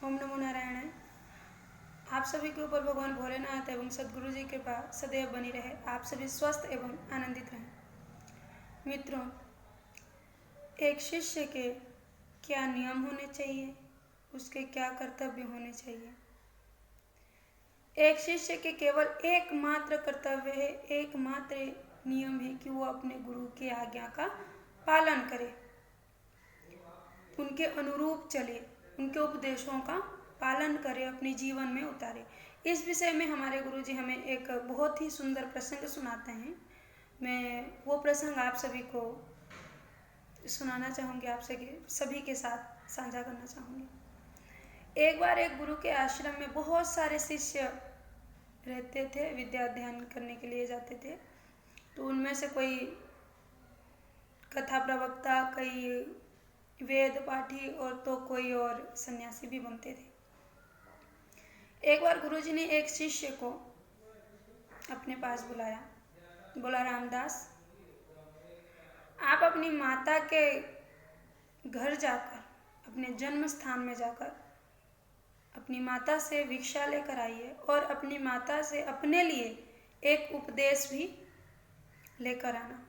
ओम नमो नारायण। आप सभी के ऊपर भगवान भोलेनाथ एवं सदगुरु जी की कृपा सदैव बनी रहे। आप सभी स्वस्थ एवं आनंदित रहें। मित्रों, एक शिष्य के क्या नियम होने चाहिए, उसके क्या कर्तव्य होने चाहिए। एक शिष्य के केवल एकमात्र कर्तव्य है, एकमात्र नियम है कि वो अपने गुरु की आज्ञा का पालन करे, उनके अनुरूप चले, उनके उपदेशों का पालन करे, अपने जीवन में उतारे। इस विषय में हमारे गुरुजी हमें एक बहुत ही सुंदर प्रसंग सुनाते हैं। मैं वो प्रसंग आप सभी को सुनाना चाहूँगी, आप सभी के साथ साझा करना चाहूँगी। एक बार एक गुरु के आश्रम में बहुत सारे शिष्य रहते थे, विद्या अध्ययन करने के लिए जाते थे। तो उनमें से कोई कथा प्रवक्ता, कई वेद पाठी और तो कोई और सन्यासी भी बनते थे। एक बार गुरुजी ने एक शिष्य को अपने पास बुलाया। बोला, रामदास, आप अपनी माता के घर जाकर, अपने जन्म स्थान में जाकर अपनी माता से भिक्षा लेकर आइए और अपनी माता से अपने लिए एक उपदेश भी लेकर आना।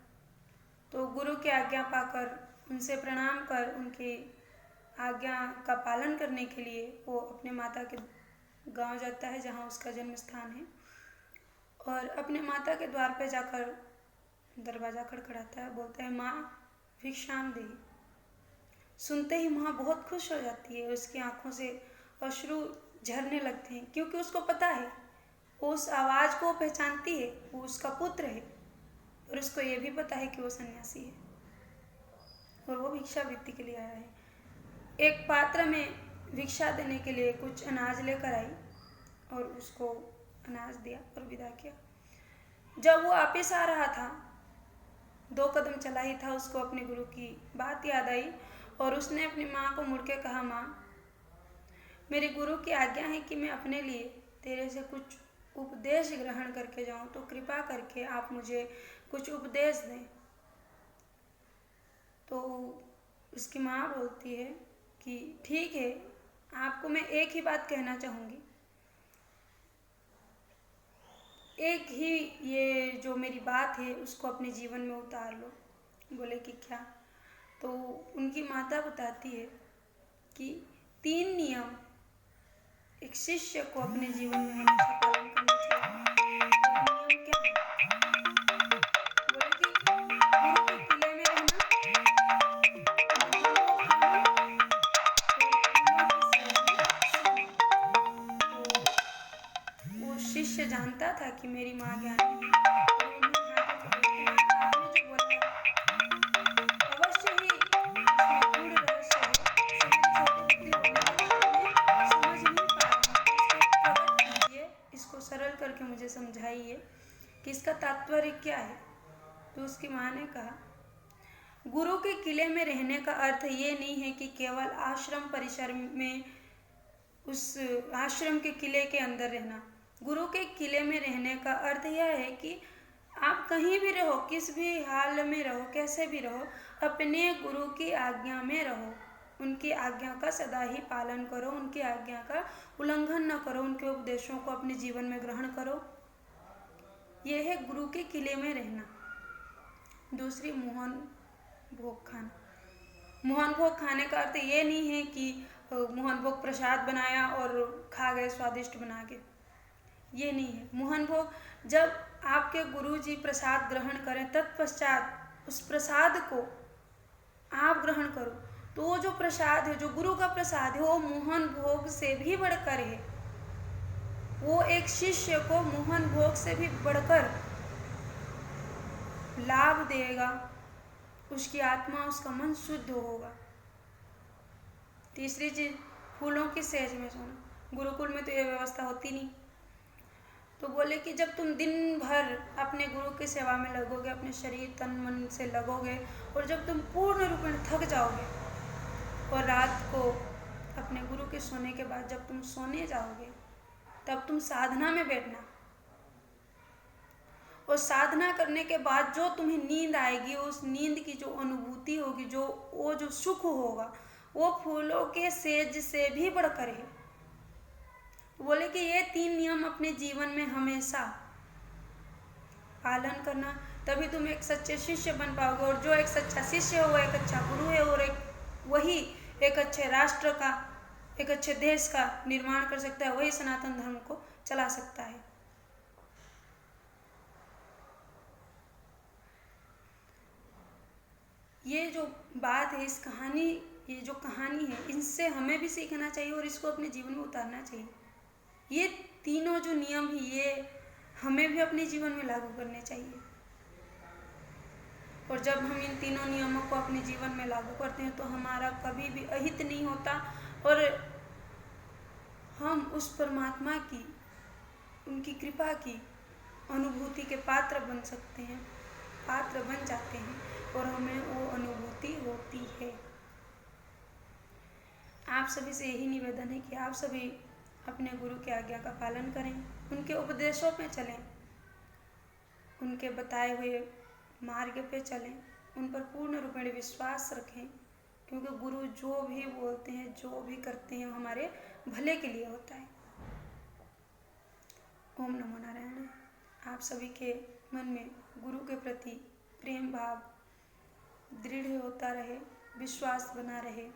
तो गुरु की आज्ञा पाकर, उनसे प्रणाम कर, उनकी आज्ञा का पालन करने के लिए वो अपने माता के गांव जाता है जहां उसका जन्म स्थान है, और अपने माता के द्वार पे जाकर दरवाज़ा खड़खड़ाता है। बोलता है, माँ भिक्षाम देहि। सुनते ही माँ बहुत खुश हो जाती है, उसकी आंखों से अश्रु झरने लगते हैं, क्योंकि उसको पता है, वो उस आवाज़ को पहचानती है, वो उसका पुत्र है। और उसको ये भी पता है कि वो सन्यासी है और वो भिक्षावृत्ति के लिए आया है। एक पात्र में भिक्षा देने के लिए कुछ अनाज लेकर आई और उसको अनाज दिया और विदा किया। जब वो वापिस आ रहा था, 2 कदम चला ही था, उसको अपने गुरु की बात याद आई और उसने अपनी माँ को मुड़ के कहा, माँ, मेरे गुरु की आज्ञा है कि मैं अपने लिए तेरे से कुछ उपदेश ग्रहण करके जाऊँ, तो कृपा करके आप मुझे कुछ उपदेश दें। तो उसकी माँ बोलती है कि ठीक है, आपको मैं एक ही बात कहना चाहूँगी, एक ही ये जो मेरी बात है उसको अपने जीवन में उतार लो। बोले कि क्या? तो उनकी माता बताती है कि 3 नियम एक शिष्य को अपने जीवन में हमेशा पालन करना चाहिए। नियम क्या है? बोले कि गुरु के किले में रहना, वो शिष्य जानता था कि मेरी माँ ज्ञानी है, अवश्य ही उसमें गूढ़ रहस्य है, मेरी छोटी बुद्धि होने के कारण मैं समझ नहीं पा रहा हूँ, इसको प्रकट कीजिए, इसको सरल करके मुझे समझाइए कि इसका तात्पर्य क्या है। तो उसकी माँ ने कहा, गुरु के किले में रहने का अर्थ ये नहीं है कि केवल आश्रम परिसर में, उस आश्रम के किले के अंदर रहना। गुरु के किले में रहने का अर्थ यह है कि आप कहीं भी रहो, किस भी हाल में रहो, कैसे भी रहो, अपने गुरु की आज्ञा में रहो, उनकी आज्ञा का सदा ही पालन करो, उनकी आज्ञा का उल्लंघन न करो, उनके उपदेशों को अपने जीवन में ग्रहण करो। यह है गुरु के किले में रहना। दूसरी, मोहन भोग खाना। मोहन भोग खाने का अर्थ ये नहीं है कि मोहन भोग प्रसाद बनाया और खा गए स्वादिष्ट बना के, ये नहीं है। मोहन भोग, जब आपके गुरु जी प्रसाद ग्रहण करें, तत्पश्चात उस प्रसाद को आप ग्रहण करो, तो वो जो प्रसाद है, जो गुरु का प्रसाद है, वो मोहन भोग से भी बढ़कर है। वो एक शिष्य को मोहन भोग से भी बढ़कर लाभ देगा, उसकी आत्मा, उसका मन शुद्ध होगा। तीसरी चीज, फूलों की सेज में सोना। गुरुकुल में तो ये व्यवस्था होती नहीं। तो बोले कि जब तुम दिन भर अपने गुरु की सेवा में लगोगे, अपने शरीर तन मन से लगोगे, और जब तुम पूर्ण रूप में थक जाओगे और रात को अपने गुरु के सोने के बाद जब तुम सोने जाओगे, तब तुम साधना में बैठना, और साधना करने के बाद जो तुम्हें नींद आएगी, उस नींद की जो अनुभूति होगी, वो जो सुख होगा, वो फूलों के सेज से भी बढ़कर है। तो बोले कि ये 3 नियम अपने जीवन में हमेशा पालन करना, तभी तुम एक सच्चे शिष्य बन पाओगे। और जो एक सच्चा शिष्य है वो एक अच्छा गुरु है, और वही एक अच्छे राष्ट्र का, एक अच्छे देश का निर्माण कर सकता है, वही सनातन धर्म को चला सकता है। ये जो बात है, इस कहानी, ये जो कहानी है, इनसे हमें भी सीखना चाहिए और इसको अपने जीवन में उतारना चाहिए। ये तीनों जो नियम है ये हमें भी अपने जीवन में लागू करने चाहिए। और जब हम इन तीनों नियमों को अपने जीवन में लागू करते हैं तो हमारा कभी भी अहित नहीं होता, और हम उस परमात्मा की, उनकी कृपा की अनुभूति के पात्र बन सकते हैं, पात्र बन जाते हैं, और हमें वो अनुभूति होती है। आप सभी से यही निवेदन है कि आप सभी अपने गुरु की आज्ञा का पालन करें, उनके उपदेशों पे चलें, उनके बताए हुए मार्ग पे चलें, उन पर पूर्ण रूपेण विश्वास रखें, क्योंकि गुरु जो भी बोलते हैं, जो भी करते हैं, हमारे भले के लिए होता है। ओम नमो नारायण। आप सभी के मन में गुरु के प्रति प्रेम भाव दृढ़ होता रहे, विश्वास बना रहे।